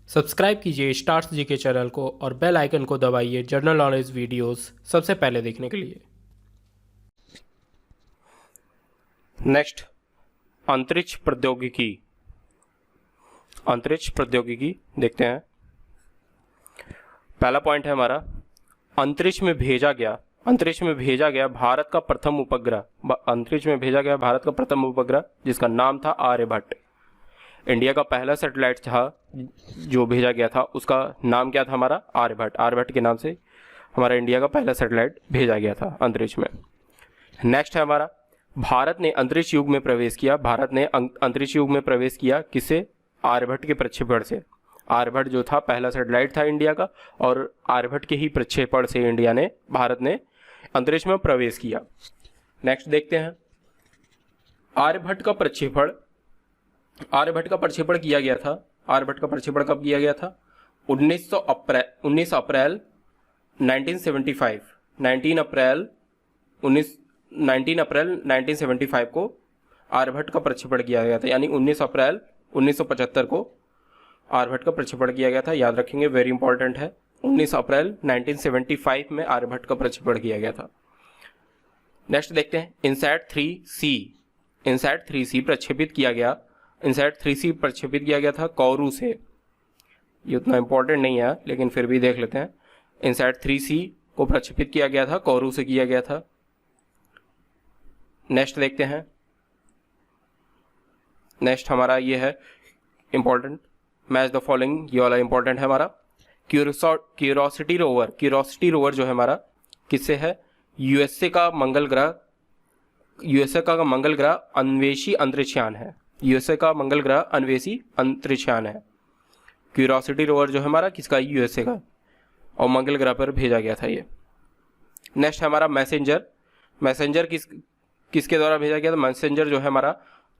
Subscribe कीजिए stars GK channel को और बेल आइकन को दबाइए जनरल नॉलेज वीडियोस सबसे पहले देखने के लिए। नेक्स्ट, अंतरिक्ष प्रौद्योगिकी। अंतरिक्ष प्रौद्योगिकी देखते हैं। पहला पॉइंट है हमारा, अंतरिक्ष में भेजा गया भारत का प्रथम उपग्रह। अंतरिक्ष में भेजा गया भारत का प्रथम उपग्रह जिसका नाम था आर्यभट्ट। इंडिया का पहला सैटेलाइट था जो भेजा गया था, उसका नाम क्या था हमारा? आर्यभट्ट। आर्यभट्ट के नाम से हमारा इंडिया का पहला सैटेलाइट भेजा गया था अंतरिक्ष में। नेक्स्ट है हमारा, भारत ने अंतरिक्ष युग में प्रवेश किया। भारत ने अंतरिक्ष युग में प्रवेश किया किससे? आर्यभट्ट के प्रक्षेपण से। आर्यभट्ट जो था पहला सैटेलाइट था इंडिया का, और आर्यभट्ट के ही प्रक्षेपण से भारत ने अंतरिक्ष में प्रवेश किया। नेक्स्ट देखते हैं, आर्यभट्ट का प्रक्षेपण किया गया था। आर्यभट्ट का प्रक्षेपण कब किया गया था? 19 अप्रैल 1975 1975 को आर्यभट्ट का प्रक्षेपण किया गया था, यानी 19 अप्रैल 1975 को आर्यभट्ट का प्रक्षेपण किया गया था। याद रखेंगे, वेरी इंपॉर्टेंट है। 19 अप्रैल 1975 में आर्यभट्ट का प्रक्षेपण किया गया था। नेक्स्ट देखते हैं, इनसैट 3C प्रक्षेपित किया गया। इनसैट 3C प्रक्षेपित किया गया था कोरू से। ये उतना इंपॉर्टेंट नहीं है लेकिन फिर भी देख लेते हैं। इनसैट 3C को प्रक्षेपित किया गया था, कोरू से किया गया था। नेक्स्ट देखते हैं, नेक्स्ट हमारा ये है इंपॉर्टेंट, मैच द फॉलोइंग, ये वाला इंपॉर्टेंट है हमारा। क्यूरोसिटी रोवर जो है हमारा किससे है? यूएसए का मंगल ग्रह अन्वेषी अंतरिक्षयान है। यूएसए का मंगल ग्रह अन्वेषी अंतरिक्षयान है। क्यूरोसिटी रोवर जो है हमारा किसका? यूएसए का, और मंगल ग्रह पर भेजा गया था ये। नेक्स्ट है हमारा मैसेंजर किसके द्वारा भेजा गया था? मैसेंजर जो है हमारा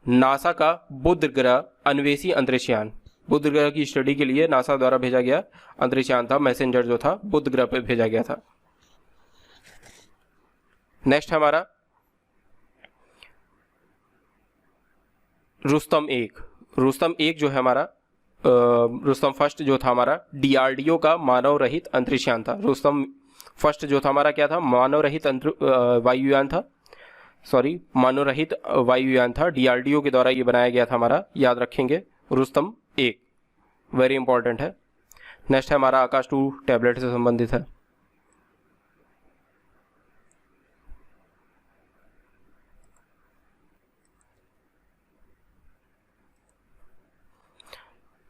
नासा का बुध ग्रह अन्वेषी अंतरिक्षयान। बुध ग्रह की स्टडी के लिए नासा द्वारा भेजा गया अंतरिक्षयान था मैसेंजर, जो था बुध ग्रह पर भेजा गया था। नेक्स्ट हमारा रुस्तम 1 जो है हमारा, रुस्तम फर्स्ट जो था हमारा डीआरडीओ का मानव रहित अंतरिक्षयान था। रुस्तम फर्स्ट जो था हमारा क्या था? मानव रहित वायुयान था। डीआरडीओ के द्वारा ये बनाया गया था हमारा, याद रखेंगे, रुस्तम 1, वेरी इंपॉर्टेंट है। नेक्स्ट है हमारा आकाश 2 टैबलेट से संबंधित है।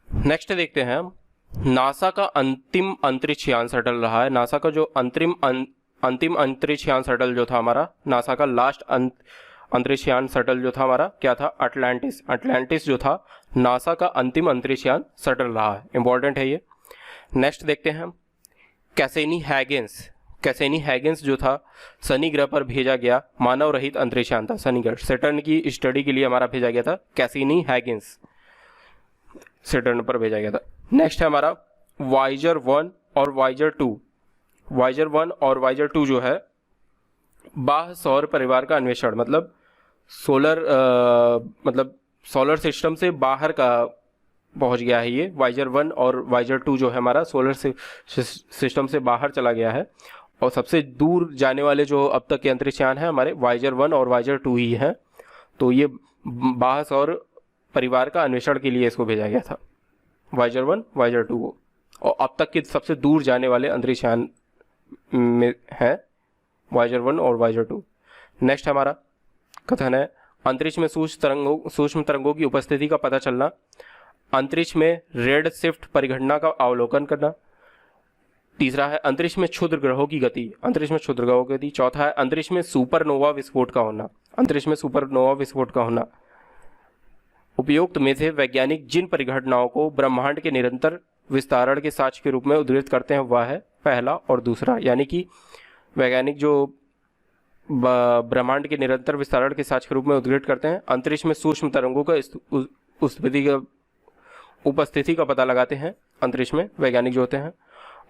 नेक्स्ट देखते हैं हम, नासा का अंतिम अंतरिक्षयान शटल रहा है। नासा का जो अंतिम अंतरिक्षयान शटल जो था हमारा, नासा का लास्ट अंतरिक्षयान शटल जो था हमारा क्या था? अटलांटिस जो था नासा का अंतिम अंतरिक्षयान शटल रहा है, इंपॉर्टेंट है ये। नेक्स्ट देखते हैं, कैसेनी हैगेंस जो था शनि ग्रह पर भेजा गया मानव रहित अंतरिक्षयान था। शनि ग्रह, सैटर्न की स्टडी के लिए हमारा भेजा गया था कैसेनी हैगेंस, सैटर्न पर भेजा गया था। नेक्स्ट है हमारा वाइजर 1 और वाइजर 2 जो है बाह्य सौर परिवार का अन्वेषण, मतलब सोलर सिस्टम से बाहर का पहुंच गया है ये। वाइजर 1 और वाइजर 2 जो है हमारा सोलर सिस्टम से बाहर चला गया है, और सबसे दूर जाने वाले जो अब तक के अंतरिक्षयान है हमारे वाइजर 1 और वाइजर 2 ही हैं। तो ये बाह्य सौर परिवार का अन्वेषण के लिए इसको भेजा गया था, वाइजर 1 वाइजर 2 को, और अब तक के सबसे दूर जाने वाले अंतरिक्षयान में है वाइजर 1 और वाइजर 2। नेक्स्ट हमारा कथन है, अंतरिक्ष में सूक्ष्म तरंगों की उपस्थिति का पता चलना। अंतरिक्ष में रेड शिफ्ट परिघटना का अवलोकन करना। तीसरा है अंतरिक्ष में क्षुद्र ग्रहों की गति। चौथा है अंतरिक्ष में सुपरनोवा विस्फोट का होना। उपयुक्त में से वैज्ञानिक जिन परिघटनाओं को ब्रह्मांड के निरंतर विस्तारण के साक्ष्य के रूप में उद्धृत करते हैं वह है पहला और दूसरा, यानी कि वैज्ञानिक जो ब्रह्मांड के निरंतर विस्तारण के साक्ष्य के रूप में उद्धृत करते हैं, अंतरिक्ष में सूक्ष्म तरंगों का उपस्थिति का पता लगाते हैं अंतरिक्ष में वैज्ञानिक जो होते हैं,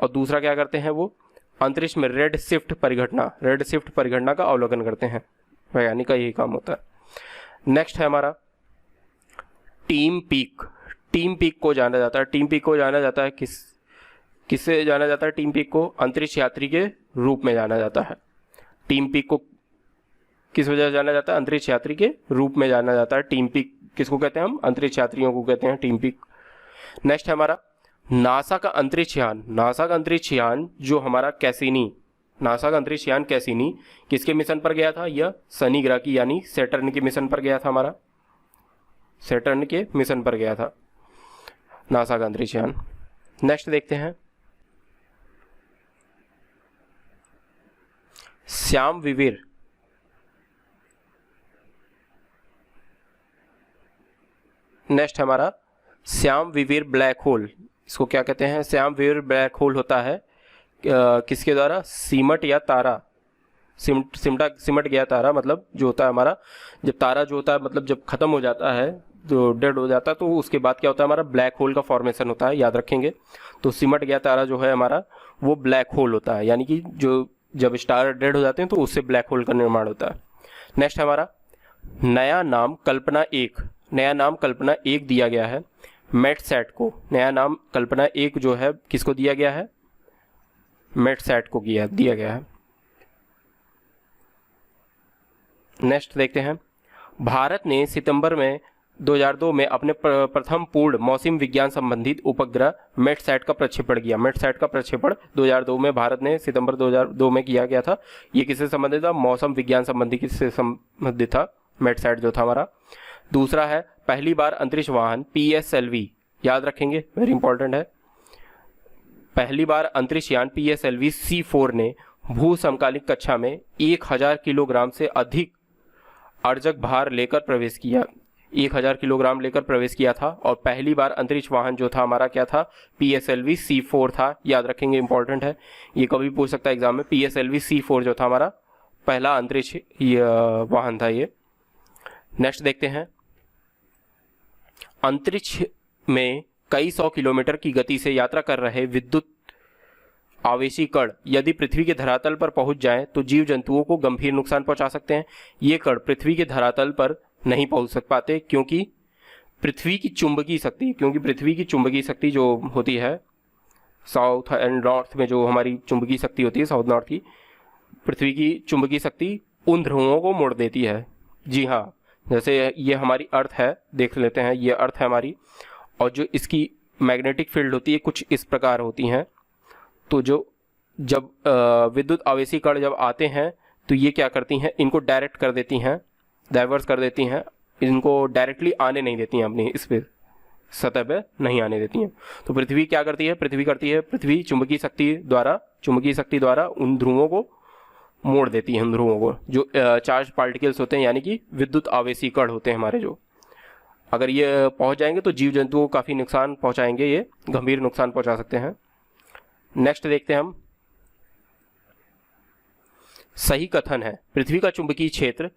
और दूसरा क्या करते हैं, वो अंतरिक्ष में रेड शिफ्ट परिघटना का अवलोकन करते हैं। वैज्ञानिक का यही काम होता है। नेक्स्ट है हमारा टीम टीम पीक को जाना जाता है। टीम पीक को जाना जाता है किससे जाना जाता है? टीम पीक को अंतरिक्ष यात्री के रूप में जाना जाता है। टीम पीक को किस वजह से जाना जाता है? अंतरिक्ष यात्री के रूप में जाना जाता है। टीम पीक किसको कहते हैं हम? अंतरिक्ष यात्रियों को कहते हैं टीम पीक। नेक्स्ट है हमारा नासा का अंतरिक्ष यान। नासा का अंतरिक्ष यान जो हमारा कैसिनी, नासा का अंतरिक्ष यान कैसिनी किसके मिशन पर गया था? यह शनि ग्रह की यानी सैटर्न के मिशन पर गया था। हमारा सैटर्न के मिशन पर गया था नासा का अंतरिक्ष यान। नेक्स्ट देखते हैं श्याम विवीर। नेक्स्ट हमारा श्याम विवीर ब्लैक होल। इसको क्या कहते हैं? श्याम विवीर ब्लैक होल होता है किसके द्वारा? सिमट या तारा, सिमट गया तारा, मतलब जो होता है हमारा, जब तारा जो होता है मतलब जब खत्म हो जाता है, जो डेड हो जाता है, तो उसके बाद क्या होता है? हमारा ब्लैक होल का फॉर्मेशन होता है, याद रखेंगे। तो सिमट गया तारा जो है हमारा वो ब्लैक होल होता है, यानी कि जो जब स्टार डेड हो जाते हैं तो उससे ब्लैक होल का निर्माण होता है। नेक्स्ट हमारा नया नाम कल्पना 1। नया नाम कल्पना 1 दिया गया है मेटसैट को। नया नाम कल्पना 1 जो है किसको दिया गया है? मेटसैट को दिया गया है। नेक्स्ट देखते हैं भारत ने सितंबर में 2002 में अपने प्रथम पूर्ण मौसम विज्ञान संबंधित उपग्रह मेटसैट का प्रक्षेपण किया। मेटसैट का प्रक्षेपण 2002 में भारत ने सितंबर 2002 में किया गया था। ये किससे संबंधित था? मौसम विज्ञान संबंधी किससे संबंधित था? मेटसैट जो था हमारा। दूसरा है पहली बार अंतरिक्ष वाहन PSLV, याद रखेंगे, वेरी इंपॉर्टेंट है। पहली बार अंतरिक्ष यान PSLV C4 ने भू समकालिक कक्षा में 1000 किलोग्राम से अधिक अर्जक भार लेकर प्रवेश किया। 1000 किलोग्राम लेकर प्रवेश किया था। और पहली बार अंतरिक्ष वाहन जो था हमारा क्या था? PSLV C4 था, याद रखेंगे, इंपॉर्टेंट है, ये कभी पूछ सकता है एग्जाम में। PSLV C4 जो था हमारा पहला अंतरिक्ष वाहन था ये। नेक्स्ट देखते हैं अंतरिक्ष में कई 100 किलोमीटर की गति से यात्रा कर रहे विद्युत आवेशी कण यदि पृथ्वी के धरातल पर पहुंच जाएं तो जीव जंतुओं को गंभीर नुकसान पहुंचा सकते हैं। ये कण पृथ्वी के धरातल पर नहीं पहुंच पाते क्योंकि पृथ्वी की चुंबकीय शक्ति जो होती है साउथ एंड नॉर्थ में, जो हमारी चुंबकीय शक्ति होती है साउथ नॉर्थ की, पृथ्वी की चुंबकीय शक्ति उन ध्रुवों को मोड़ देती है। जी हाँ, जैसे ये हमारी अर्थ है, देख लेते हैं, ये अर्थ है हमारी, और जो इसकी मैग्नेटिक फील्ड होती है कुछ इस प्रकार होती हैं। तो जो जब विद्युत आवेशी कण जब आते हैं तो ये क्या करती हैं? इनको डायरेक्ट कर देती हैं, डाइवर्स कर देती हैं, इनको डायरेक्टली आने नहीं देती हैं, अपनी इस पे सतह पे नहीं आने देती हैं। तो पृथ्वी क्या करती है? पृथ्वी चुंबकीय शक्ति द्वारा उन ध्रुवों को मोड़ देती है, उन ध्रुवों को, जो चार्ज पार्टिकल्स होते हैं, यानी कि विद्युत आवेशी कण होते हैं हमारे, जो अगर ये पहुंच जाएंगे तो जीव जंतुओं को काफ़ी नुकसान पहुंचाएंगे, ये गंभीर नुकसान पहुंचा सकते हैं। नेक्स्ट देखते हैं हम, सही कथन है पृथ्वी का चुंबकीय क्षेत्र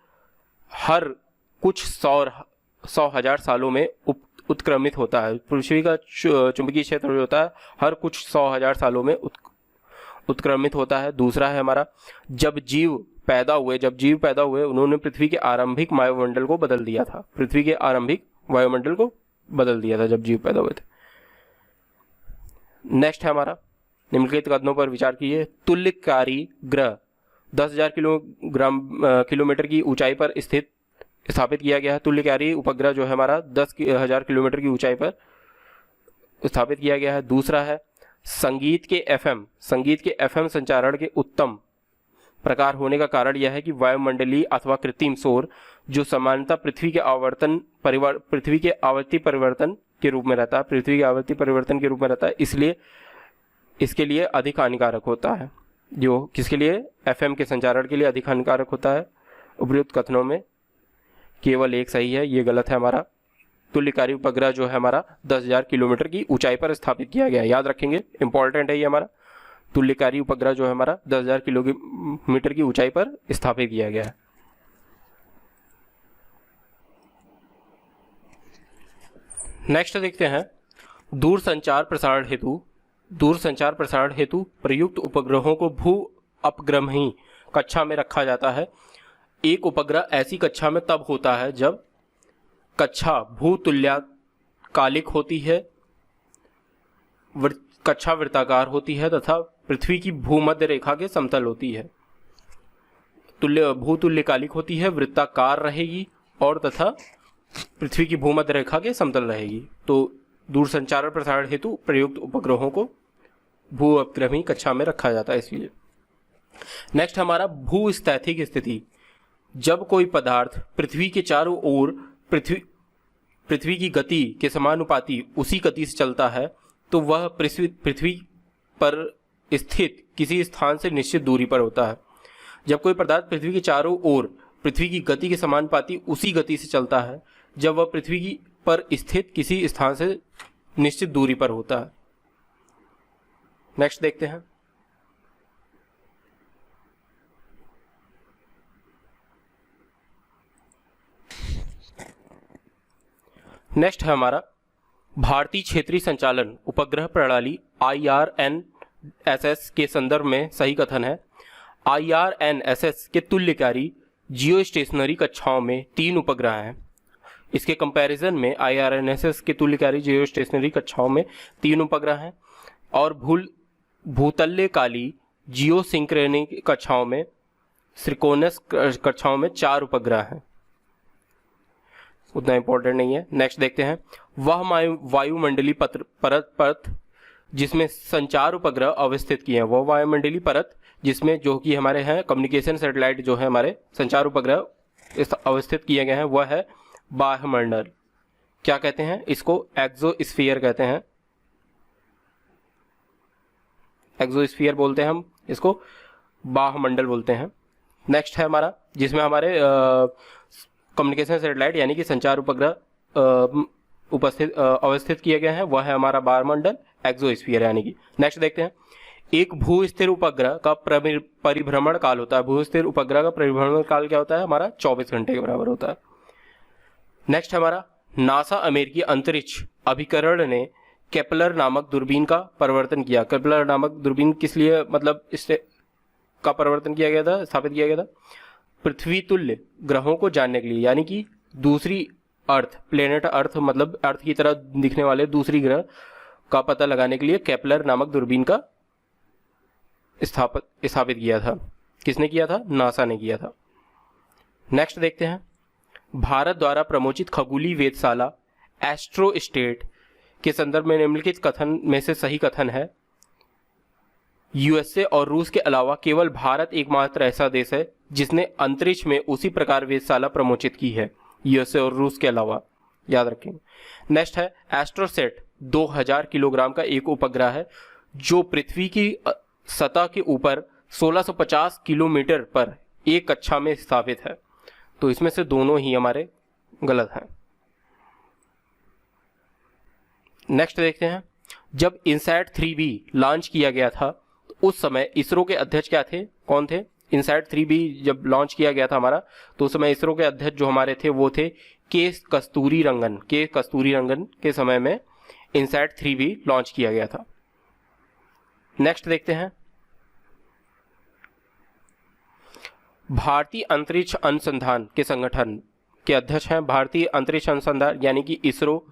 हर कुछ 100,000 सालों में उत्क्रमित होता है। पृथ्वी का चुंबकीय क्षेत्र जो होता है हर कुछ 100,000 सालों में उत्क्रमित होता है। दूसरा है हमारा, जब जीव पैदा हुए उन्होंने पृथ्वी के आरंभिक वायुमंडल को बदल दिया था। पृथ्वी के आरंभिक वायुमंडल को बदल दिया था जब जीव पैदा हुए थे। नेक्स्ट है हमारा, निम्नलिखित कथनों पर विचार कीजिए। तुल्यकारी ग्रह 10,000 किलोमीटर की ऊंचाई पर स्थापित किया गया है। तुल्यकारी उपग्रह जो है हमारा 10,000 किलोमीटर की ऊंचाई पर स्थापित किया गया है। दूसरा है, संगीत के FM संचारण के उत्तम प्रकार होने का कारण यह है कि वायुमंडलीय अथवा कृत्रिम शोर जो सामान्यतः पृथ्वी के आवर्ती परिवर्तन के रूप में रहता है, इसलिए इसके लिए अधिक हानिकारक होता है। जो किसके लिए? FM के संचारण के लिए अधिक हानिकारक होता है। उपयुक्त कथनों में केवल एक सही है, ये गलत है हमारा। तुल्यकारी उपग्रह जो है हमारा 10,000 किलोमीटर की ऊंचाई पर स्थापित किया गया है, याद रखेंगे, इंपॉर्टेंट है ये हमारा। तुल्यकारी उपग्रह जो है हमारा 10,000 किलोमीटर की ऊंचाई पर स्थापित किया गया है। नेक्स्ट देखते हैं, दूरसंचार प्रसारण हेतु प्रयुक्त उपग्रहों को भू अपग्रही कक्षा में रखा जाता है। एक उपग्रह ऐसी कक्षा में तब होता है जब कक्षा कालिक होती है, कक्षा वृत्ताकार होती है तथा पृथ्वी की भूमध्य रेखा के समतल होती है। भूतुल्यकालिक होती है, वृत्ताकार रहेगी और तथा पृथ्वी की भूमध्य रेखा के समतल रहेगी। तो दूरसंचार प्रसारण हेतु प्रयुक्त उपग्रहों को भू उपग्रही कक्षा में रखा जाता है इसलिए। नेक्स्ट हमारा भूस्थैथिक स्थिति। जब कोई पदार्थ पृथ्वी के चारों ओर पृथ्वी की गति के समानुपाती उसी गति से चलता है तो वह पृथ्वी पर स्थित किसी स्थान से निश्चित दूरी पर होता है। जब कोई पदार्थ पृथ्वी के चारों ओर पृथ्वी की गति के समानुपाती उसी गति से चलता है जब वह पृथ्वी पर स्थित किसी स्थान से निश्चित दूरी पर होता है। नेक्स्ट देखते हैं। नेक्स्ट है हमारा भारतीय क्षेत्रीय संचालन उपग्रह प्रणाली IRNSS के संदर्भ में सही कथन है। IRNSS के तुल्यकारी जियो स्टेशनरी कक्षाओं में 3 उपग्रह हैं। इसके कंपैरिजन में IRNSS के तुल्यकारी जियो स्टेशनरी कक्षाओं में 3 उपग्रह हैं और भूतल्यकाली जियो सिंक्रोनिक कक्षाओं में सिंक्रोनस कक्षाओं में 4 उपग्रह हैं। उतना इंपॉर्टेंट नहीं है। नेक्स्ट देखते हैं। वह वायुमंडलीय परत जिसमें संचार उपग्रह अवस्थित किए हैं, वह वायुमंडलीय परत जिसमें जो कि हमारे हैं कम्युनिकेशन सैटेलाइट जो है हमारे संचार उपग्रह अवस्थित किए गए हैं वह है बाह्यमंडल। क्या कहते हैं इसको? एक्सोस्फीयर कहते हैं। एक्सोस्फीयर बोलते हैं हम इसको, बाह्यमंडल बोलते हैं। नेक्स्ट है हमारा जिसमें हमारे कम्युनिकेशन सैटेलाइट यानी कि संचार उपग्रह अवस्थित किए गए हैं वह है हमारा बाह्यमंडल, एक्सोस्फीयर यानी कि। नेक्स्ट देखते हैं। एक भू-स्थिर उपग्रह का परिभ्रमण काल होता है। भू-स्थिर उपग्रह का परिभ्रमण काल क्या होता है? हमारा 24 घंटे के बराबर होता है। नेक्स्ट हमारा नासा अमेरिकी अंतरिक्ष अभिकरण ने केपलर नामक दूरबीन का परिवर्तन किया। केपलर नामक दूरबीन किस लिए मतलब इससे का परिवर्तन किया गया था, स्थापित किया गया था? पृथ्वी तुल्य ग्रहों को जानने के लिए, यानी कि दूसरी अर्थ, प्लेनेट अर्थ मतलब अर्थ की तरह दिखने वाले दूसरी ग्रह का पता लगाने के लिए केपलर नामक दूरबीन का स्थापित किया था। किसने किया था? नासा ने किया था। नेक्स्ट देखते हैं। भारत द्वारा प्रमोचित खगोलीय वेधशाला एस्ट्रोस्टेट के संदर्भ में निम्नलिखित कथन में से सही कथन है। यूएसए और रूस के अलावा केवल भारत एकमात्र ऐसा देश है जिसने अंतरिक्ष में उसी प्रकार वेधशाला प्रमोचित की है, यूएसए और रूस के अलावा, याद रखेंगे। नेक्स्ट है एस्ट्रोसेट 2000 किलोग्राम का एक उपग्रह है जो पृथ्वी की सतह के ऊपर 1650 किलोमीटर पर एक कक्षा में स्थापित है। तो इसमें से दोनों ही हमारे गलत हैं। नेक्स्ट देखते हैं। जब इनसैट 3B लॉन्च किया गया था तो उस समय इसरो के अध्यक्ष क्या थे, कौन थे? इनसैट 3B जब लॉन्च किया गया था हमारा तो उस समय इसरो के अध्यक्ष जो हमारे थे वो थे के कस्तूरी रंगन के समय में इनसैट 3B लॉन्च किया गया था। नेक्स्ट देखते हैं। भारतीय अंतरिक्ष अनुसंधान के संगठन के अध्यक्ष हैं। भारतीय अंतरिक्ष अनुसंधान यानी कि इसरो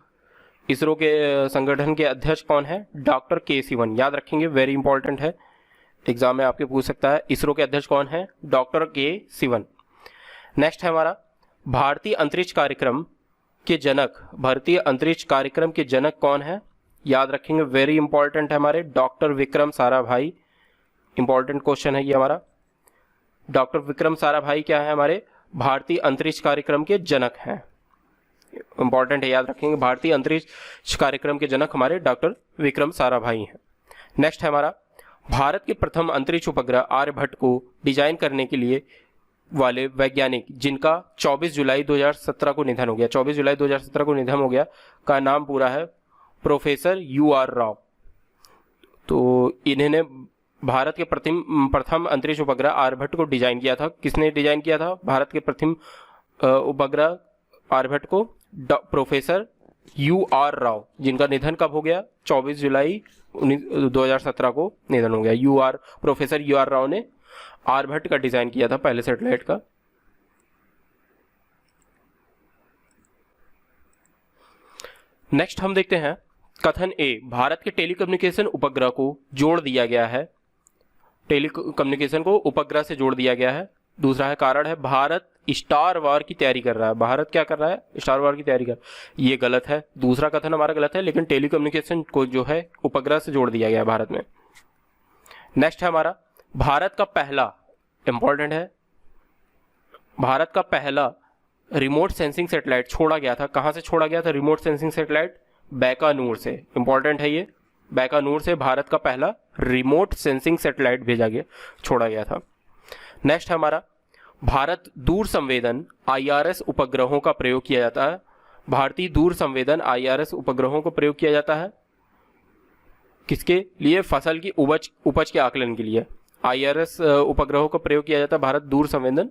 के संगठन के अध्यक्ष कौन है? डॉक्टर के सिवन। याद रखेंगे, वेरी इंपॉर्टेंट है, एग्जाम में आपके पूछ सकता है। इसरो के अध्यक्ष कौन है? डॉक्टर के सिवन। नेक्स्ट है हमारा भारतीय अंतरिक्ष कार्यक्रम के जनक कौन है? याद रखेंगे, वेरी इंपॉर्टेंट है हमारे, doctor Vikram Sarabhai. Important question है ये हमारा। डॉक्टर विक्रम साराभाई क्या है? हमारे भारतीय अंतरिक्ष कार्यक्रम के जनक हैं। इंपॉर्टेंट है, याद रखेंगे, भारतीय अंतरिक्ष कार्यक्रम के जनक हमारे डॉक्टर विक्रम साराभाई हैं। नेक्स्ट है हमारा भारत के प्रथम अंतरिक्ष उपग्रह आर्यभट्ट को डिजाइन करने के लिए वाले वैज्ञानिक जिनका 24 जुलाई 2017 को निधन हो गया, 24 जुलाई 2017 को निधन हो गया, का नाम पूरा है प्रोफेसर UR राव। तो इन्होंने भारत के प्रथम अंतरिक्ष उपग्रह आर्यभट्ट को डिजाइन किया था। किसने डिजाइन किया था भारत के प्रथम उपग्रह आर्यभट्ट को? प्रोफेसर UR राव, जिनका निधन कब हो गया? 24 जुलाई 2017 को निधन हो गया। प्रोफेसर UR राव ने आर्यभट्ट का डिजाइन किया था, पहले सैटेलाइट का। नेक्स्ट हम देखते हैं कथन ए, भारत के टेलीकम्युनिकेशन उपग्रह को जोड़ दिया गया है, टेलीकम्युनिकेशन को उपग्रह से जोड़ दिया गया है। दूसरा है कारण है भारत स्टार वार की तैयारी कर रहा है, भारत क्या कर रहा है, स्टार वार की तैयारी कर, ये गलत है, दूसरा कथन हमारा गलत है, लेकिन टेलीकम्युनिकेशन को जो है उपग्रह से जोड़ दिया गया है भारत में। नेक्स्ट है हमारा भारत का पहला, इंपॉर्टेंट है, भारत का पहला रिमोट सेंसिंग सैटेलाइट छोड़ा गया था, कहां से छोड़ा गया था रिमोट सेंसिंग सैटेलाइट, बैकानूर से, इंपॉर्टेंट है ये, बैकानूर से भारत का पहला रिमोट सेंसिंग सैटेलाइट भेजा गया, छोड़ा गया था। नेक्स्ट हमारा भारत दूर संवेदन IRS उपग्रहों का प्रयोग किया जाता है, भारतीय दूर संवेदन IRS उपग्रहों को प्रयोग किया जाता है किसके लिए, फसल की उपज के आकलन के लिए IRS उपग्रहों का प्रयोग किया जाता है, भारत दूर संवेदन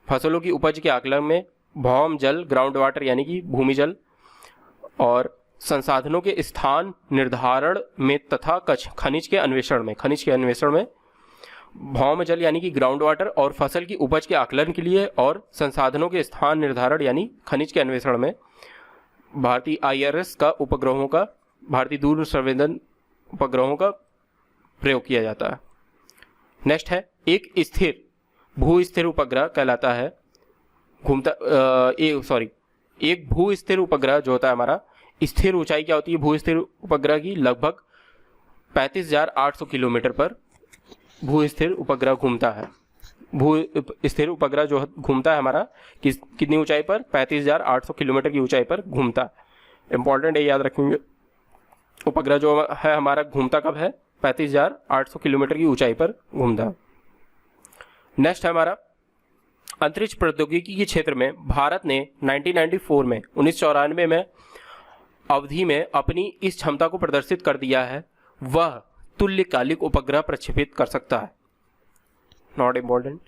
फसलों की उपज के आकलन में भौम जल, ग्राउंड वाटर यानी कि भूमि जल, और संसाधनों के स्थान निर्धारण में तथा खनिज के अन्वेषण में भौम जल यानी कि ग्राउंड वाटर और फसल की उपज के आकलन के लिए और संसाधनों के स्थान निर्धारण यानी खनिज के अन्वेषण में भारतीय IRS का उपग्रहों का, भारतीय दूर संवेदन उपग्रहों का प्रयोग किया जाता है। नेक्स्ट है एक स्थिर भू स्थिर उपग्रह कहलाता है, एक भू स्थिर उपग्रह जो होता है हमारा, स्थिर ऊंचाई क्या होती है भू स्थिर उपग्रह की, लगभग 35,800 किलोमीटर पर भू स्थिर उपग्रह घूमता है। भू स्थिर उपग्रह जो घूमता है हमारा कितनी ऊंचाई पर, 35,800 किलोमीटर की ऊंचाई पर घूमता है, इंपॉर्टेंट है, याद रखेंगे। उपग्रह जो है हमारा घूमता कब है, 35,800 किलोमीटर की ऊंचाई पर घूमता है। नेक्स्ट है हमारा अंतरिक्ष प्रौद्योगिकी के क्षेत्र में भारत ने 1994 में अवधि में अपनी इस क्षमता को प्रदर्शित कर दिया है, वह तुल्यकालिक उपग्रह प्रक्षेपित कर सकता है, नॉट इम्पोर्टेंट।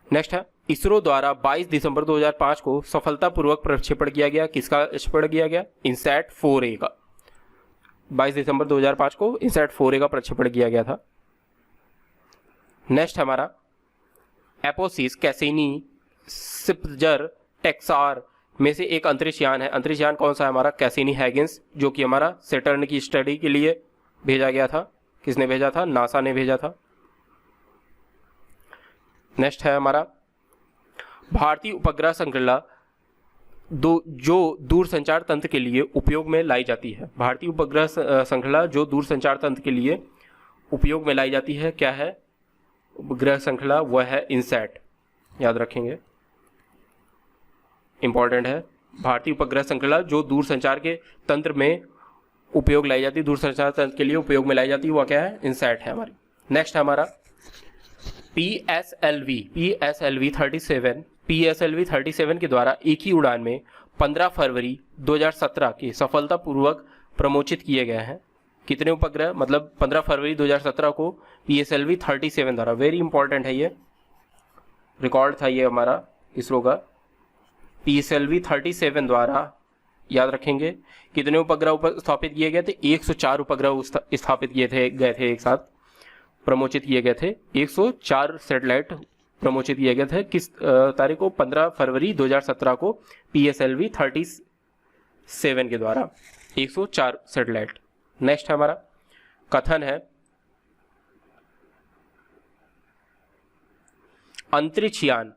नेक्स्ट है इसरो द्वारा 22 दिसंबर 2005 को सफलतापूर्वक प्रक्षेपण किया गया, किसका प्रक्षेपण किया गया, इनसैट 4A का, 22 दिसंबर 2005 को इनसैट 4A का प्रक्षेपण किया गया था। नेक्स्ट हमारा एपोसिस, कैसिनी, स्पिट्जर, टेक्सार में से एक अंतरिक्ष यान है, अंतरिक्ष यान कौन सा है हमारा, कैसिनी हैगिंस, जो कि हमारा सैटर्न की स्टडी के लिए भेजा गया था, किसने भेजा था, नासा ने भेजा था। नेक्स्ट है हमारा भारतीय उपग्रह श्रृंखला जो दूरसंचार तंत्र के लिए उपयोग में लाई जाती है, भारतीय उपग्रह श्रृंखला जो दूरसंचार तंत्र के लिए उपयोग में लाई जाती है, क्या है उपग्रह श्रृंखला, वह है इनसैट, याद रखेंगे, इंपॉर्टेंट है। भारतीय उपग्रह श्रृंखला जो दूरसंचार के तंत्र में उपयोग लाई जाती है, दूरसंचार तंत्र के लिए उपयोग में लाई जाती है, वह क्या है, इनसैट है हमारी। नेक्स्ट हमारा PSLV 37 के द्वारा एक ही उड़ान में 15 फरवरी 2017 के सफलतापूर्वक प्रमोचित किए गए हैं, कितने उपग्रह, मतलब 15 फरवरी 2017 को PSLV 37 द्वारा, वेरी इंपॉर्टेंट है, ये रिकॉर्ड था ये हमारा इसरो का, PSLV 37 द्वारा, याद रखेंगे, कितने उपग्रह स्थापित किए गए थे, 104 उपग्रह स्थापित गए थे एक साथ, प्रमोचित किए गए थे, 104 सैटेलाइट प्रमोचित किए गए थे, किस तारीख को, 15 फरवरी 2017 को PSLV 37 के द्वारा 104 सैटेलाइट। नेक्स्ट हमारा कथन है अंतरिक्ष यान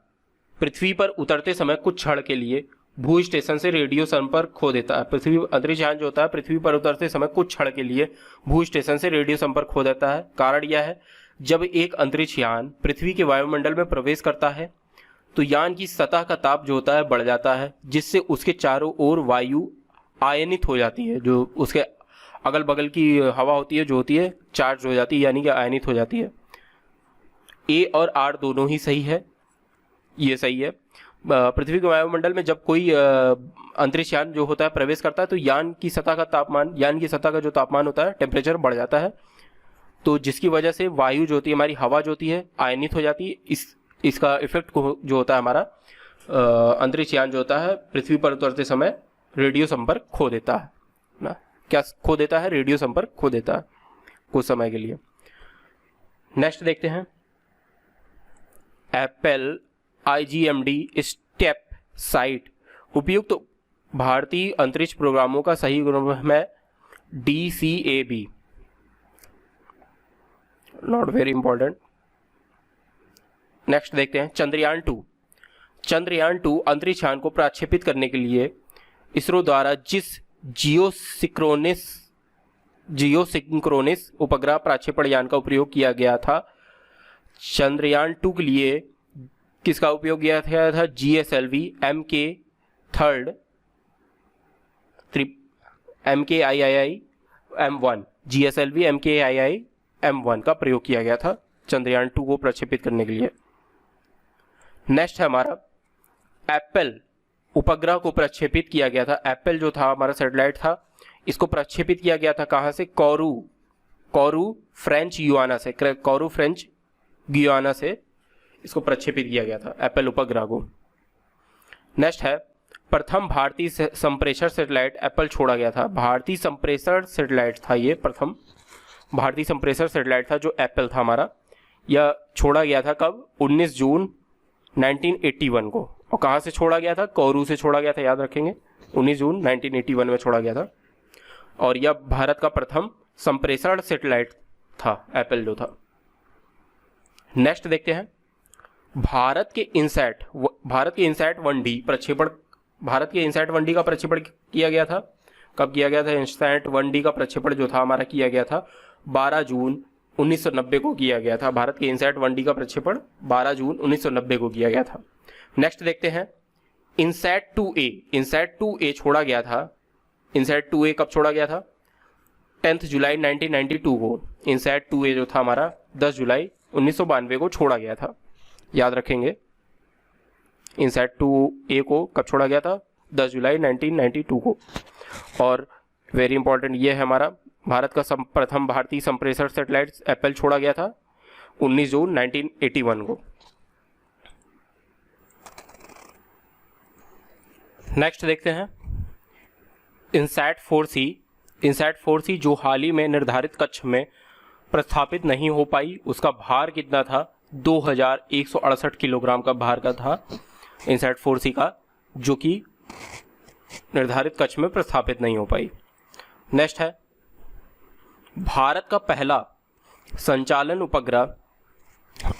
पृथ्वी पर उतरते समय कुछ क्षण के लिए भू स्टेशन से रेडियो संपर्क खो देता है, अंतरिक्ष यान जो होता है पृथ्वी पर उतरते समय कुछ क्षण के लिए भू स्टेशन से रेडियो संपर्क खो देता है। कारण यह है जब एक अंतरिक्ष यान पृथ्वी के वायुमंडल में प्रवेश करता है तो यान की सतह का ताप जो होता है बढ़ जाता है, जिससे उसके चारों ओर वायु आयनित हो जाती है, जो उसके अगल बगल की हवा होती है जो होती है चार्ज हो जाती है, यानी कि आयनित हो जाती है। ए और आर दोनों ही सही है, ये सही है। पृथ्वी के वायुमंडल में जब कोई अंतरिक्ष यान जो होता है प्रवेश करता है तो यान की सतह का जो तापमान होता है, टेम्परेचर बढ़ जाता है, तो जिसकी वजह से वायु जो होती है, हमारी हवा जो होती है आयनित हो जाती है। इसका इफेक्ट जो होता है हमारा अंतरिक्ष यान जो होता है पृथ्वी पर उतरते समय रेडियो संपर्क खो देता है ना, क्या खो देता है, रेडियो संपर्क खो देता है कुछ समय के लिए। नेक्स्ट देखते हैं एप्पल IGMD स्टेप साइट उपयुक्त भारतीय अंतरिक्ष प्रोग्रामों का सही नाम है DCAB, not very important. Next देखते हैं चंद्रयान 2। चंद्रयान 2 अंतरिक्ष यान को प्रक्षेपित करने के लिए इसरो द्वारा जिस जियोसिंक्रोनस उपग्रह प्रक्षेपण यान का उपयोग किया गया था, चंद्रयान 2 के लिए किसका उपयोग किया था? GSLV MKII M1, GSLV MKII M1 का प्रयोग किया गया था चंद्रयान 2 को प्रक्षेपित करने के लिए। नेक्स्ट है हमारा एप्पल उपग्रह को प्रक्षेपित किया गया था। एप्पल जो था हमारा सैटेलाइट था, इसको प्रक्षेपित किया गया था कहाँ से? कोरू फ्रेंच गुयाना से इसको प्रक्षेपित किया गया था एप्पल उपग्रह को। नेक्स्ट है प्रथम भारतीय संप्रेषण सैटेलाइट एप्पल छोड़ा गया था। भारतीय संप्रेषण सैटेलाइट था ये, प्रथम भारतीय संप्रेषण सैटेलाइट था जो एप्पल था हमारा। यह छोड़ा गया था कब? 19 जून 1981 को। और कहाँ से छोड़ा गया था? कोरू से छोड़ा गया था, याद रखेंगे। 19 जून 1981 में छोड़ा गया था और यह भारत का प्रथम संप्रेषण सैटेलाइट था, एप्पल जो था। नेक्स्ट देखते हैं भारत के इनसैट 1D का प्रक्षेपण किया गया था। कब किया गया था? इनसैट 1D का प्रक्षेपण जो था हमारा किया गया था 12 जून 1990 को किया गया था। भारत के इनसैट 1D का प्रक्षेपण 12 जून 1990 को किया गया था। नेक्स्ट देखते हैं इनसैट 2A छोड़ा गया था। इनसैट 2A कब छोड़ा गया था? 10 जुलाई 1992 को। इनसैट 2A जो था हमारा 10 जुलाई 1992 को छोड़ा गया था, याद रखेंगे। इनसैट 2A को कब छोड़ा गया था? 10 जुलाई 1992 को। और वेरी इंपॉर्टेंट ये है हमारा भारत का प्रथम भारतीय संप्रेषण सैटेलाइट एप्पल छोड़ा गया था 19 जून 1981 को। नेक्स्ट देखते हैं इनसैट 4C जो हाल ही में निर्धारित कक्ष में प्रस्थापित नहीं हो पाई, उसका भार कितना था? 2168 किलोग्राम का भार का था इनसैट 4C का, जो कि निर्धारित कक्ष में प्रस्थापित नहीं हो पाई। नेक्स्ट है भारत का पहला संचालन उपग्रह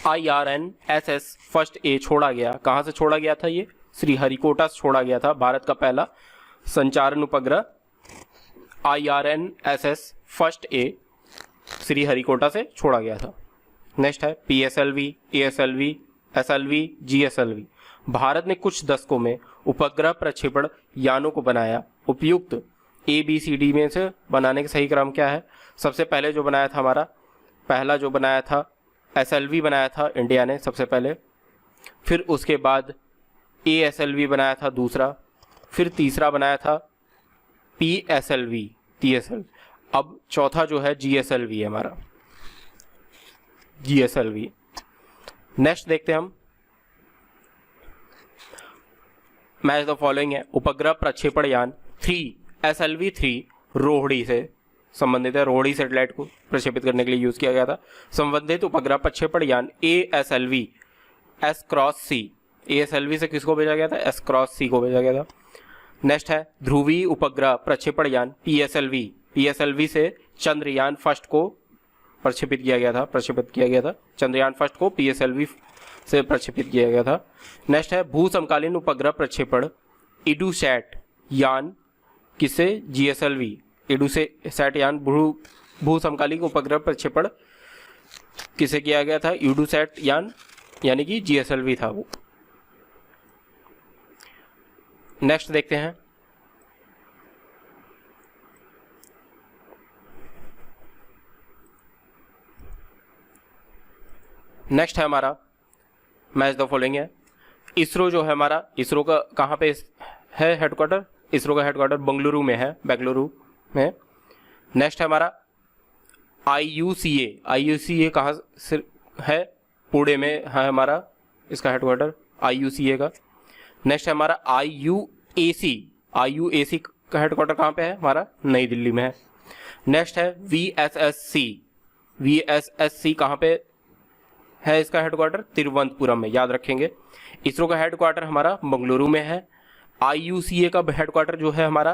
IRNSS फर्स्ट A छोड़ा गया। कहाँ से छोड़ा गया था? ये श्रीहरिकोटा से छोड़ा गया था। भारत का पहला संचालन उपग्रह IRNSS फर्स्ट A श्रीहरिकोटा से छोड़ा गया था। नेक्स्ट है PSLV, ASLV, SLV, GSLV। Bharat ने कुछ दशकों में उपग्रह प्रक्षेपण यानों को बनाया। उपयुक्त ABCD में से बनाने का सही क्रम क्या है? सबसे पहले जो बनाया था हमारा, पहला जो बनाया था SLV बनाया था इंडिया ने सबसे पहले, फिर उसके बाद ASLV बनाया था दूसरा, फिर तीसरा बनाया था TSLV। अब चौथा जो है GSLV है हमारा, GSLV। नेक्स्ट देखते हैं हम मैच द फॉलोइंग है। उपग्रह प्रक्षेपण यान 3 SLV-3 रोहिणी से संबंधित है। रोहिणी सैटेलाइट को प्रक्षेपित करने के लिए यूज किया गया था। संबंधित उपग्रह प्रक्षेपण यान ASLV S-C। ASLV से किसको भेजा गया था? S-C को भेजा गया था। नेक्स्ट है ध्रुवीय उपग्रह प्रक्षेपण यान PSLV से चंद्रयान फर्स्ट को प्रक्षेपित किया गया था। चंद्रयान फर्स्ट को PSLV से प्रक्षेपित किया गया था। नेक्स्ट है भू समकालीन उपग्रह प्रक्षेपण इडूसैट यान किससे? GSLV। इडूसैट यान भू समकालीन उपग्रह प्रक्षेपण किसे किया गया था? इडूसैट यान यानी कि GSLV था वो। नेक्स्ट देखते हैं नेक्स्ट है हमारा मैच द फॉलोइंग है। इसरो जो है हमारा, इसरो का कहाँ पे है हेडक्वार्टर? इसरो का हेडक्वार्टर बेंगलुरु में है, बेंगलुरु में। नेक्स्ट है हमारा IUCA कहाँ से है? पुणे में है हमारा इसका हेडक्वार्टर IUCA का। नेक्स्ट है हमारा IUAC का हेडक्वार्टर कहाँ पे है हमारा? नई दिल्ली में है। नेक्स्ट है VSSC कहाँ पे है इसका हेडक्वार्टर? तिरुवनंतपुरम में, याद रखेंगे। इसरो का हेडक्वार्टर हमारा बेंगलुरु में है। IUCA का हेडक्वार्टर जो है हमारा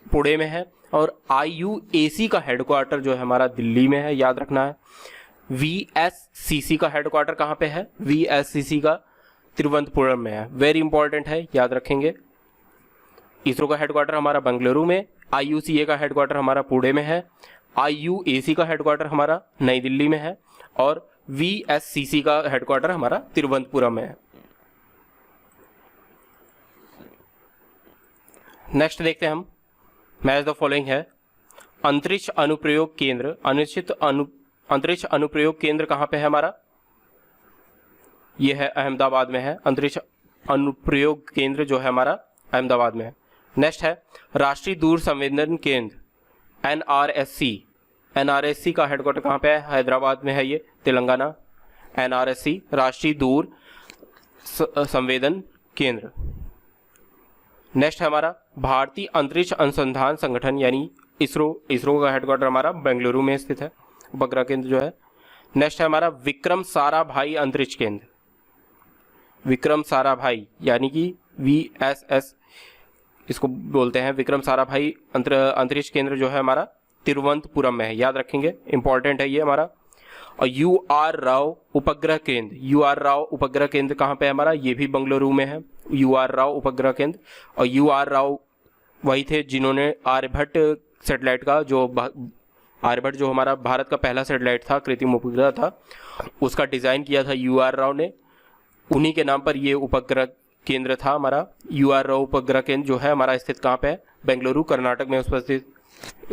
पुणे में है, और IUAC का हेडक्वार्टर जो है हमारा दिल्ली में है, याद रखना है। VSCC का हेडक्वार्टर कहाँ पे है? VSCC का तिरुवनंतपुरम में है, वेरी इंपॉर्टेंट है, याद रखेंगे। इसरो का हेडक्वार्टर हमारा बेंगलुरु में, IUCA का हेडक्वार्टर हमारा पुणे में है, IUAC का हेडक्वार्टर हमारा नई दिल्ली में है, और VSCC का हेडक्वार्टर हमारा तिरुवनंतपुरम में है। नेक्स्ट देखते हैं हम, मैच द फॉलोइंग है। अंतरिक्ष अनुप्रयोग केंद्र, अंतरिक्ष अनुप्रयोग केंद्र कहाँ पे है हमारा? ये है अहमदाबाद में है, अंतरिक्ष अनुप्रयोग केंद्र जो है हमारा अहमदाबाद में है। नेक्स्ट है राष्ट्रीय दूर संवेदन केंद्र NRSC का हेडक्वार्टर कहाँ पे है? हैदराबाद में है, ये तेलंगाना। NRSC राष्ट्रीय दूर संवेदन केंद्र। नेक्स्ट है हमारा भारतीय अंतरिक्ष अनुसंधान संगठन यानी इसरो का हेडक्वार्टर हमारा बेंगलुरु में स्थित है, उपग्रह केंद्र जो है। नेक्स्ट है हमारा विक्रम साराभाई अंतरिक्ष केंद्र, विक्रम साराभाई यानी कि VSS इसको बोलते हैं, विक्रम साराभाई अंतरिक्ष केंद्र जो है हमारा तिरुवनंतपुरम में है, याद रखेंगे, इंपॉर्टेंट है ये हमारा। और UR राव उपग्रह केंद्र, UR राव उपग्रह केंद्र कहाँ पे है हमारा? ये भी बेंगलुरु में है, UR राव उपग्रह केंद्र। और UR राव वही थे जिन्होंने आर्यभट्ट सैटेलाइट का, जो आर्यभट्ट जो हमारा भारत का पहला सैटेलाइट था, कृत्रिम उपग्रह था, उसका डिज़ाइन किया था UR राव ने, उन्हीं के नाम पर ये उपग्रह केंद्र था हमारा। UR राव उपग्रह केंद्र जो है हमारा स्थित कहाँ पे है? बेंगलुरु कर्नाटक में उपस्थित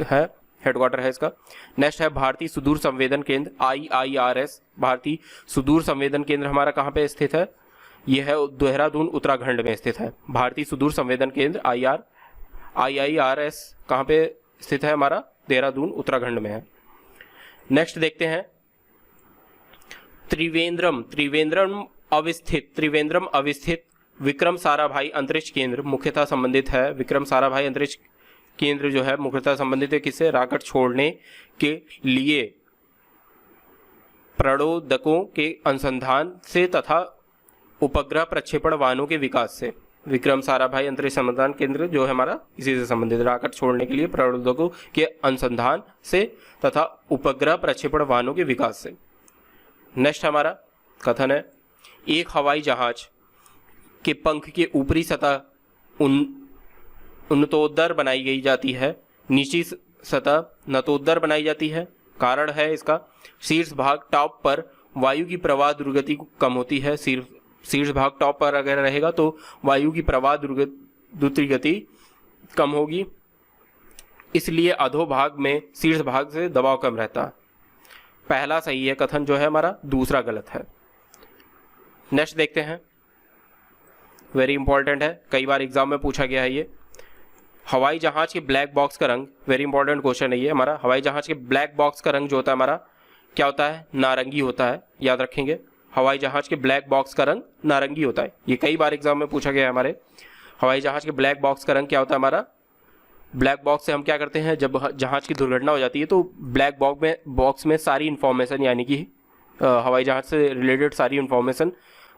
है, हेडक्वार्टर है इसका। नेक्स्ट है भारतीय सुदूर संवेदन केंद्र IIRS, भारतीय सुदूर संवेदन केंद्र हमारा कहाँ पे स्थित है? यह है देहरादून उत्तराखंड में स्थित है, भारतीय सुदूर संवेदन केंद्र IIRS कहाँ पे स्थित है हमारा? देहरादून उत्तराखंड में है। नेक्स्ट देखते हैं त्रिवेंद्रम अवस्थित विक्रम साराभाई अंतरिक्ष केंद्र मुख्यतः संबंधित है। विक्रम साराभाई अंतरिक्ष केंद्र जो है मुख्यतः संबंधित है किससे? रॉकेट छोड़ने के लिए प्रणोदकों के अनुसंधान से तथा उपग्रह प्रक्षेपण वाहनों के विकास से। विक्रम साराभाई अंतरिक्ष अनुसंधान केंद्र जो है हमारा इसी से संबंधित, रॉकेट छोड़ने के लिए प्रणोदकों के अनुसंधान से तथा उपग्रह प्रक्षेपण वाहनों के विकास से। नेक्स्ट हमारा कथन है एक हवाई जहाज के पंख के ऊपरी सतह उन्नतोदर बनाई गई जाती है, निचली सतह नतोदर बनाई जाती है। कारण है इसका शीर्ष भाग टॉप पर वायु की प्रवाह दुर्गति कम होती है। शीर्ष भाग टॉप पर अगर रहेगा तो वायु की प्रवाह द्रुति गति कम होगी, इसलिए अधोभाग में शीर्ष भाग से दबाव कम रहता है। पहला सही है कथन जो है हमारा, दूसरा गलत है। नेक्स्ट देखते हैं, वेरी इंपॉर्टेंट है, कई बार एग्जाम में पूछा गया है ये। हवाई जहाज के ब्लैक बॉक्स का रंग, वेरी इंपॉर्टेंट क्वेश्चन है ये हमारा। हवाई जहाज के ब्लैक बॉक्स का रंग जो होता है हमारा क्या होता है? नारंगी होता है, याद रखेंगे। हवाई जहाज के ब्लैक बॉक्स का रंग नारंगी होता है, ये कई बार एग्जाम में पूछा गया है हमारे। हवाई जहाज के ब्लैक बॉक्स का रंग क्या होता है हमारा? ब्लैक बॉक्स से हम क्या करते हैं, जब जहाज की दुर्घटना हो जाती है तो ब्लैक बॉक्स में सारी इन्फॉर्मेशन यानी कि हवाई जहाज से रिलेटेड सारी इन्फॉर्मेशन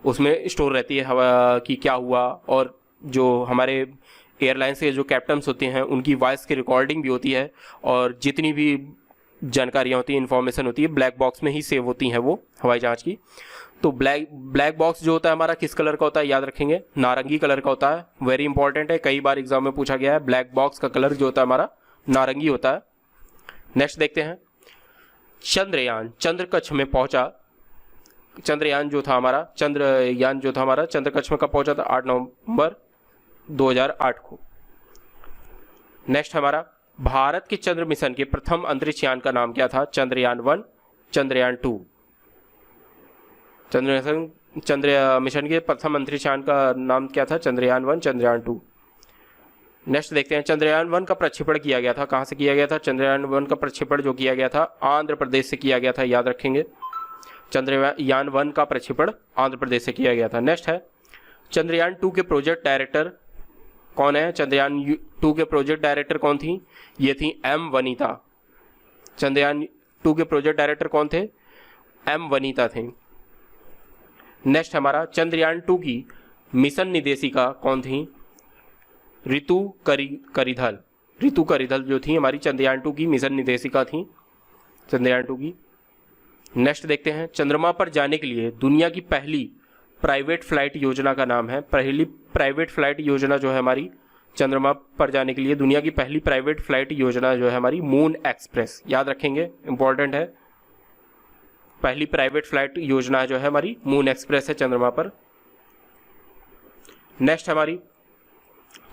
उसमें स्टोर रहती है, हवा की क्या हुआ, और जो हमारे एयरलाइंस के जो कैप्टन्स होते हैं उनकी वॉइस की रिकॉर्डिंग भी होती है, और जितनी भी जानकारियाँ होती हैं, इन्फॉर्मेशन होती है, ब्लैक बॉक्स में ही सेव होती हैं वो हवाई जहाज की। तो ब्लैक बॉक्स जो होता है हमारा किस कलर का होता है? याद रखेंगे, नारंगी कलर का होता है, वेरी इंपॉर्टेंट है, कई बार एग्जाम में पूछा गया है। ब्लैक बॉक्स का कलर जो होता है हमारा नारंगी होता है। नेक्स्ट देखते हैं, चंद्रयान चंद्र कक्ष में पहुंचा। चंद्रयान जो था हमारा चंद्र कक्ष में कब पहुंचा था? 8 नवंबर 2008 को। नेक्स्ट हमारा, भारत के चंद्र मिशन के प्रथम अंतरिक्ष यान का नाम क्या था? चंद्रयान 1, चंद्रयान 2। चंद्र मिशन के प्रथम अंतरिक्ष यान का नाम क्या था? चंद्रयान 1, चंद्रयान 2। नेक्स्ट देखते हैं, चंद्रयान 1 का प्रक्षेपण किया गया था, कहाँ से किया गया था? चंद्रयान 1 का प्रक्षेपण जो किया गया था आंध्र प्रदेश से किया गया था, याद रखेंगे। चंद्रयान 1 का प्रक्षेपण आंध्र प्रदेश से किया गया था। नेक्स्ट है, चंद्रयान 2 के प्रोजेक्ट डायरेक्टर कौन है? चंद्रयान 2 के प्रोजेक्ट डायरेक्टर कौन थी? ये थी M वनीता। चंद्रयान 2 के प्रोजेक्ट डायरेक्टर कौन थे? M वनीता थे। नेक्स्ट हमारा, चंद्रयान 2 की मिशन निदेशिका कौन थी? रितु करिधल जो थी हमारी चंद्रयान 2 की मिशन निर्देशिका थी, चंद्रयान 2 की। नेक्स्ट देखते हैं, चंद्रमा पर जाने के लिए दुनिया की पहली प्राइवेट फ्लाइट योजना का नाम है। पहली प्राइवेट फ्लाइट योजना जो है हमारी चंद्रमा पर जाने के लिए दुनिया की पहली प्राइवेट फ्लाइट योजना जो है हमारी मून एक्सप्रेस, याद रखेंगे, इंपॉर्टेंट है। पहली प्राइवेट फ्लाइट योजना जो है हमारी मून एक्सप्रेस है चंद्रमा पर। नेक्स्ट हमारी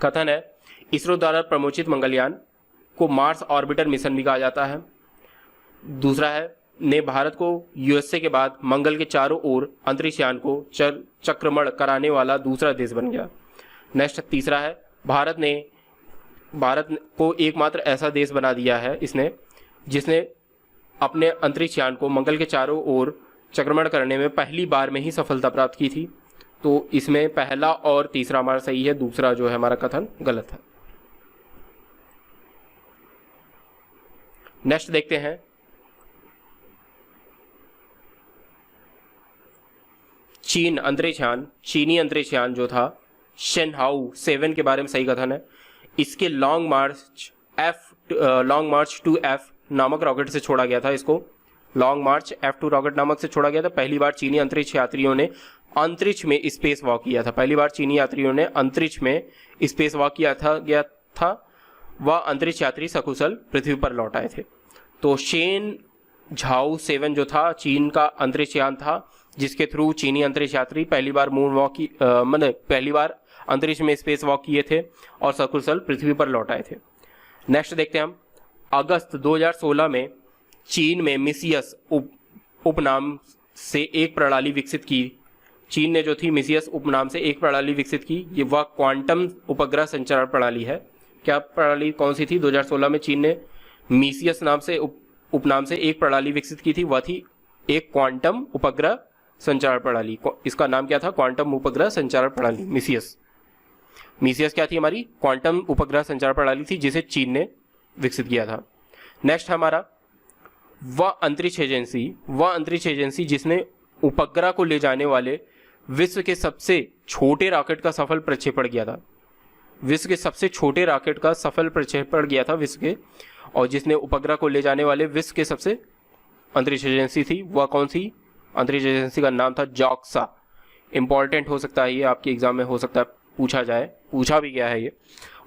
कथन है, इसरो द्वारा प्रमोचित मंगलयान को मार्स ऑर्बिटर मिशन भी कहा जाता है। दूसरा है, ने भारत को यूएसए के बाद मंगल के चारों ओर अंतरिक्ष यान को चक्रमण कराने वाला दूसरा देश बन गया। नेक्स्ट तीसरा है, भारत को एकमात्र ऐसा देश बना दिया है इसने जिसने अपने अंतरिक्ष यान को मंगल के चारों ओर चक्रमण करने में पहली बार में ही सफलता प्राप्त की थी। तो इसमें पहला और तीसरा हमारा सही है, दूसरा जो है हमारा कथन गलत है। नेक्स्ट देखते हैं, चीनी अंतरिक्ष यान जो था शेनहाउ 7 के बारे में सही कथन है। इसके लॉन्ग मार्च 2F नामक रॉकेट से छोड़ा गया था। इसको लॉन्ग मार्च F2 रॉकेट नामक से छोड़ा गया था। पहली बार चीनी अंतरिक्ष यात्रियों ने अंतरिक्ष में स्पेस वॉक किया था। पहली बार चीनी यात्रियों ने अंतरिक्ष में स्पेस वॉक गया था। वह अंतरिक्ष यात्री सकुशल पृथ्वी पर लौट आए थे। तो शेनझाओ 7 जो था चीन का अंतरिक्ष यान था, जिसके थ्रू चीनी अंतरिक्ष यात्री पहली बार पहली बार अंतरिक्ष में स्पेस वॉक किए थे और सकुशल पृथ्वी पर लौट आए थे। नेक्स्ट देखते हैं हम, अगस्त 2016 में चीन में मिसियस उपनाम से एक प्रणाली विकसित की। चीन ने जो थी मिसियस उपनाम से एक प्रणाली विकसित की। ये वह क्वांटम उपग्रह संचार प्रणाली है। क्या प्रणाली कौन सी थी? 2016 में चीन ने मिसियस नाम से उपनाम से एक प्रणाली विकसित की थी, वह थी एक क्वांटम उपग्रह संचार प्रणाली। इसका नाम क्या था? क्वांटम उपग्रह संचार प्रणाली, मिसियस क्या थी? हमारी क्वांटम उपग्रह संचार प्रणाली थी जिसे चीन ने विकसित किया था। नेक्स्ट हमारा, वह अंतरिक्ष एजेंसी जिसने उपग्रह को ले जाने वाले विश्व के सबसे छोटे रॉकेट का सफल प्रक्षेपण किया था। विश्व के सबसे छोटे रॉकेट का सफल प्रक्षेपण किया था विश्व के, और जिसने उपग्रह को ले जाने वाले विश्व के सबसे अंतरिक्ष एजेंसी थी, वह कौन सी अंतरिक्ष एजेंसी का नाम था? जॉक्सा। इंपॉर्टेंट हो सकता है ये, आपके एग्जाम में हो सकता है पूछा भी गया है ये।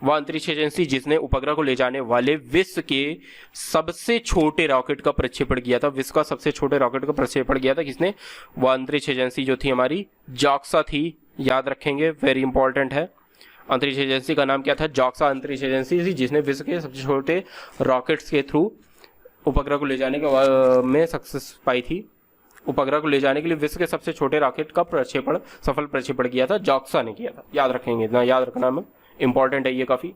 वह अंतरिक्ष एजेंसी जिसने उपग्रह को ले जाने वाले विश्व के सबसे छोटे रॉकेट का प्रक्षेपण किया था। विश्व का सबसे छोटे रॉकेट का प्रक्षेपण किया था किसने? वह अंतरिक्ष एजेंसी जो थी हमारी जॉक्सा थी, याद रखेंगे, वेरी इंपॉर्टेंट है। अंतरिक्ष एजेंसी का नाम क्या था? जॉक्सा अंतरिक्ष एजेंसी थी जिसने विश्व के सबसे छोटे रॉकेट्स के थ्रू उपग्रह को ले जाने के में सक्सेस पाई थी। उपग्रह को ले जाने के लिए विश्व के सबसे छोटे रॉकेट का सफल प्रक्षेपण किया था, जॉक्सा ने किया था। याद रखेंगे, इतना याद रखना में इंपॉर्टेंट है ये काफी।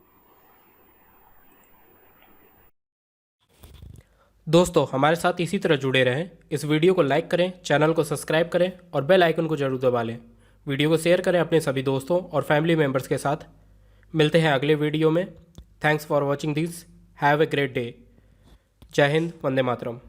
दोस्तों हमारे साथ इसी तरह जुड़े रहें। इस वीडियो को लाइक करें, चैनल को सब्सक्राइब करें और बेल आइकन को जरूर दबा लें। वीडियो को शेयर करें अपने सभी दोस्तों और फैमिली मेम्बर्स के साथ। मिलते हैं अगले वीडियो में। Thanks for watching this. Have a great day. जय हिंद, वंदे मातरम।